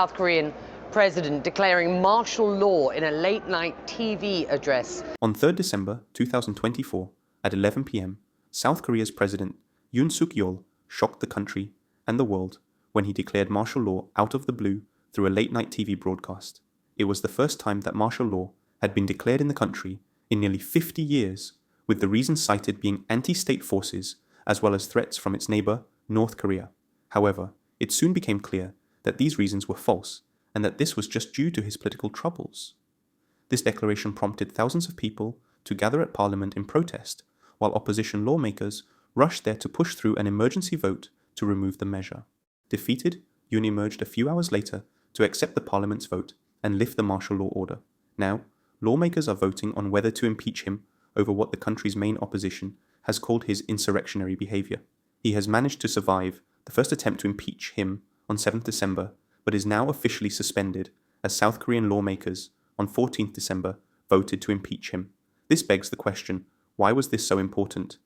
South Korean president declaring martial law in a late-night TV address. On 3rd December 2024, at 11 p.m., South Korea's President Yoon Suk-yeol shocked the country and the world when he declared martial law out of the blue through a late-night TV broadcast. It was the first time that martial law had been declared in the country in nearly 50 years, with the reasons cited being anti-state forces as well as threats from its neighbor, North Korea. However, it soon became clear that these reasons were false and that this was just due to his political troubles. This declaration prompted thousands of people to gather at Parliament in protest, while opposition lawmakers rushed there to push through an emergency vote to remove the measure. Defeated, Yoon emerged a few hours later to accept the Parliament's vote and lift the martial law order. Now, lawmakers are voting on whether to impeach him over what the country's main opposition has called his insurrectionary behavior. He has managed to survive the first attempt to impeach him on 7th December, but is now officially suspended as South Korean lawmakers on 14th December voted to impeach him. This begs the question, why was this so important?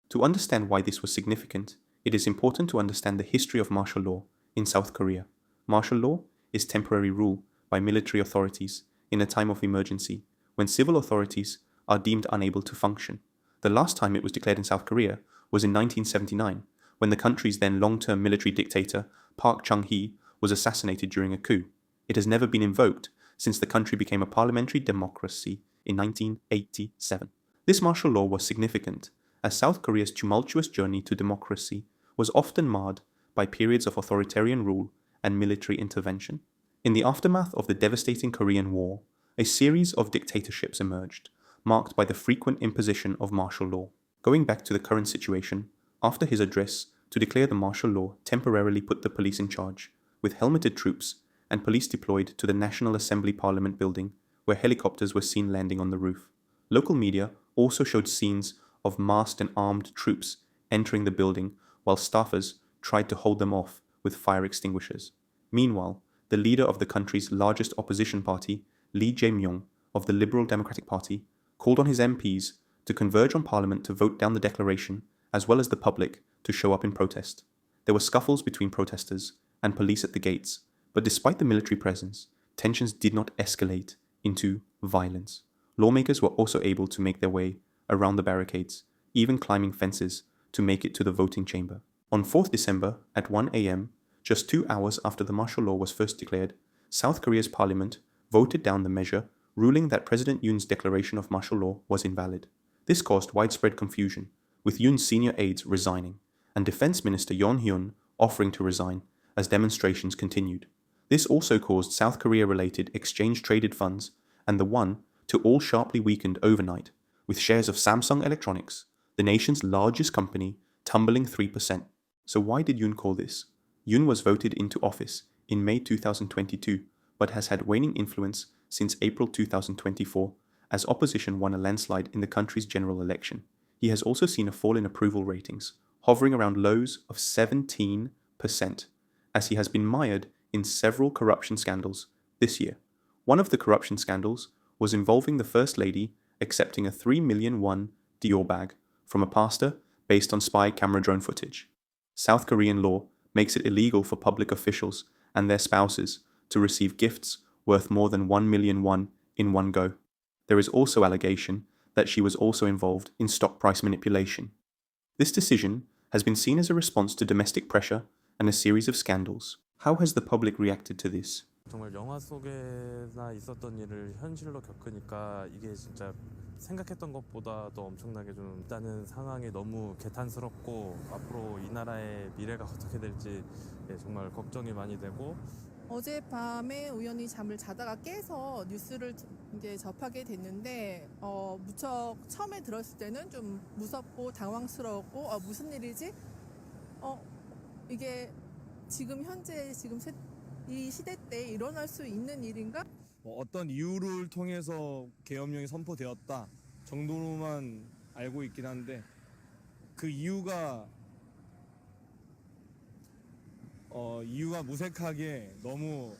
To understand why this was significant, it is important to understand the history of martial law in South Korea. Martial law is temporary rule by military authorities in a time of emergency, when civil authorities are deemed unable to function. The last time it was declared in South Korea was in 1979, when the country's then long-term military dictator, Park Chung-hee, was assassinated during a coup. It has never been invoked since the country became a parliamentary democracy in 1987. This martial law was significant, as South Korea's tumultuous journey to democracy was often marred by periods of authoritarian rule and military intervention. In the aftermath of the devastating Korean War, a series of dictatorships emerged, marked by the frequent imposition of martial law. Going back to the current situation, after his address to declare the martial law temporarily put the police in charge, with helmeted troops and police deployed to the National Assembly Parliament building, where helicopters were seen landing on the roof. Local media also showed scenes of masked and armed troops entering the building, while staffers tried to hold them off with fire extinguishers. Meanwhile, the leader of the country's largest opposition party, Lee Jae-myung of the Liberal Democratic Party, called on his MPs to converge on Parliament to vote down the declaration, as well as the public to show up in protest. There were scuffles between protesters and police at the gates, but despite the military presence, tensions did not escalate into violence. Lawmakers were also able to make their way around the barricades, even climbing fences to make it to the voting chamber. On 4th December at 1 a.m., just 2 hours after the martial law was first declared, South Korea's parliament voted down the measure, ruling that President Yoon's declaration of martial law was invalid. This caused widespread confusion, with Yoon's senior aides resigning, and Defense Minister Yoon Hyun offering to resign as demonstrations continued. This also caused South Korea-related exchange-traded funds and the won to all sharply weakened overnight, with shares of Samsung Electronics, the nation's largest company, tumbling 3%. So why did Yoon call this? Yoon was voted into office in May 2022, but has had waning influence since April 2024, as opposition won a landslide in the country's general election. He has also seen a fall in approval ratings, hovering around lows of 17%, as he has been mired in several corruption scandals this year. One of the corruption scandals was involving the First Lady accepting a 3 million won Dior bag from a pastor based on spy camera drone footage. South Korean law makes it illegal for public officials and their spouses to receive gifts worth more than 1 million won in one go. There is also allegation that she was also involved in stock price manipulation. This decision has been seen as a response to domestic pressure and a series of scandals. How has the public reacted to this? 정말 영화 속에나 있었던 일을 현실로 겪으니까 이게 진짜 생각했던 것보다 더 엄청나게 좀 일단은 상황이 너무 개탄스럽고 앞으로 이 나라의 미래가 어떻게 될지 정말 걱정이 많이 되고 어젯밤에 우연히 잠을 자다가 깨서 뉴스를 이제 접하게 됐는데 무척 처음에 들었을 때는 좀 무섭고 당황스러웠고 무슨 일이지? 이게 지금 현재 이 시대 때 일어날 수 있는 일인가? 어떤 이유를 통해서 계엄령이 선포되었다 정도로만 알고 있긴 한데 그 이유가 무색하게 너무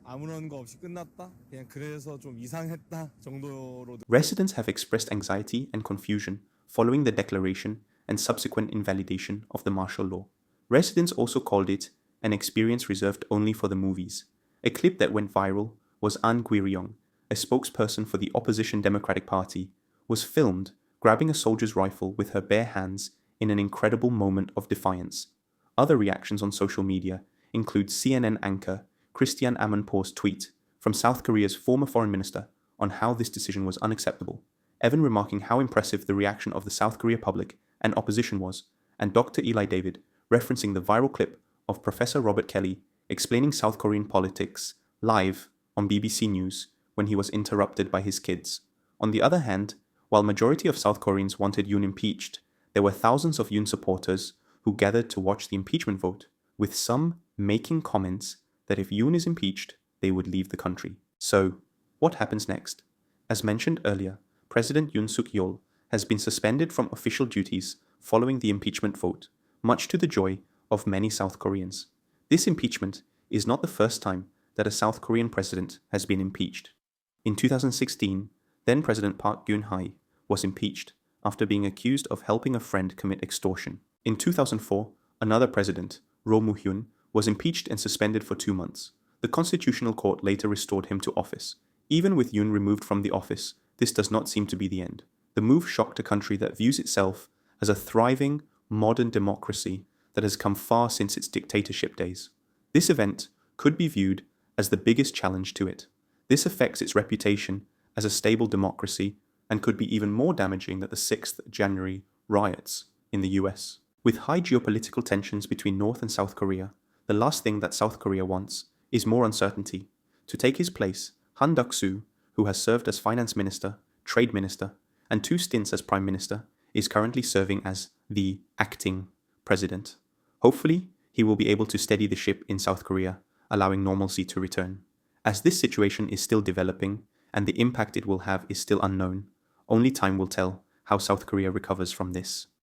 아무런 거 없이 끝났다? 그냥 그래서 좀 이상했다 정도로. Residents have expressed anxiety and confusion following the declaration and subsequent invalidation of the martial law. Residents also called it an experience reserved only for the movies. A clip that went viral was An Gwiryong, a spokesperson for the opposition Democratic Party, was filmed grabbing a soldier's rifle with her bare hands in an incredible moment of defiance. Other reactions on social media include CNN anchor Christiane Amanpour's tweet from South Korea's former foreign minister on how this decision was unacceptable, Evan remarking how impressive the reaction of the South Korea public and opposition was, and Dr. Eli David referencing the viral clip of Professor Robert Kelly explaining South Korean politics live on BBC News when he was interrupted by his kids. On the other hand, while majority of South Koreans wanted Yoon impeached, there were thousands of Yoon supporters who gathered to watch the impeachment vote, with some making comments that if Yoon is impeached, they would leave the country. So, what happens next? As mentioned earlier, President Yoon Suk-yeol has been suspended from official duties following the impeachment vote, much to the joy of many South Koreans. This impeachment is not the first time that a South Korean president has been impeached. In 2016, then President Park Geun-hye was impeached after being accused of helping a friend commit extortion. In 2004, another president, Roh Moo-hyun, was impeached and suspended for 2 months. The Constitutional Court later restored him to office. Even with Yoon removed from the office, this does not seem to be the end. The move shocked a country that views itself as a thriving, modern democracy that has come far since its dictatorship days. This event could be viewed as the biggest challenge to it. This affects its reputation as a stable democracy and could be even more damaging than the 6th January riots in the US. With high geopolitical tensions between North and South Korea, the last thing that South Korea wants is more uncertainty. To take his place, Han Duck-soo, who has served as finance minister, trade minister, and 2 stints as prime minister, is currently serving as the acting president. Hopefully, he will be able to steady the ship in South Korea, allowing normalcy to return. As this situation is still developing and the impact it will have is still unknown, only time will tell how South Korea recovers from this.